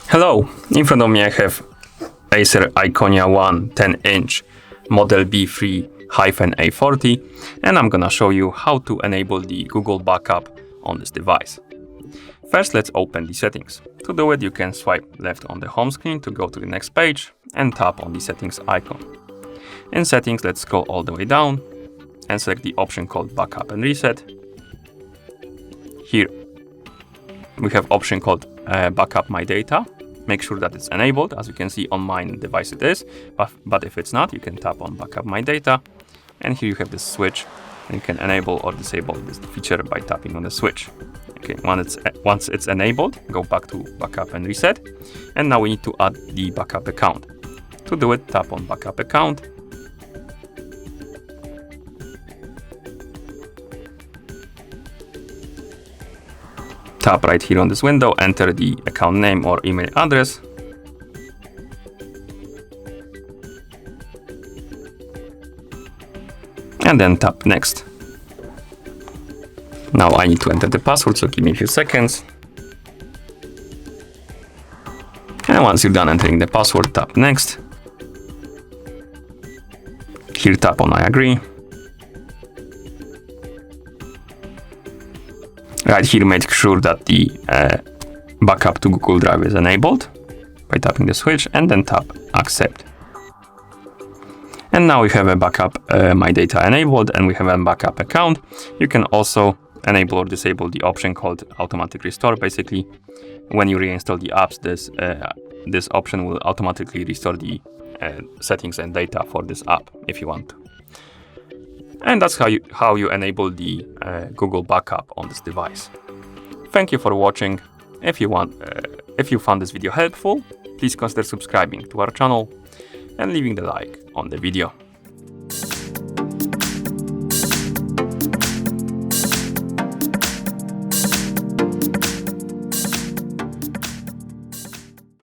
Hello, in front of me I have ACER Iconia One 10-inch Model B3-A40, and I'm gonna show you how to enable the Google backup on this device. First, let's open the settings. To do it, you can swipe left on the home screen to go to the next page and tap on the settings icon. In settings, let's scroll all the way down and select the option called Backup and Reset. Here, we have option called Backup My Data. Make sure that it's enabled. As you can see on my device it is, but if it's not, you can tap on Backup My Data. And here you have this switch, and you can enable or disable this feature by tapping on the switch. Okay, once it's enabled, go back to Backup and Reset. And now we need to add the backup account. To do it, tap on Backup Account. Tap right here on this window, enter the account name or email address. And then tap Next. Now I need to enter the password, so give me a few seconds. And once you're done entering the password, tap Next. Here tap on I agree. Right here, make sure that the backup to Google Drive is enabled by tapping the switch, and then tap Accept. And now we have a backup My Data enabled, and we have a backup account. You can also enable or disable the option called Automatic Restore. Basically, when you reinstall the apps, this option will automatically restore the settings and data for this app if you want to. And that's how you enable the Google backup on this device. Thank you for watching. If you found this video helpful, please consider subscribing to our channel and leaving the like on the video.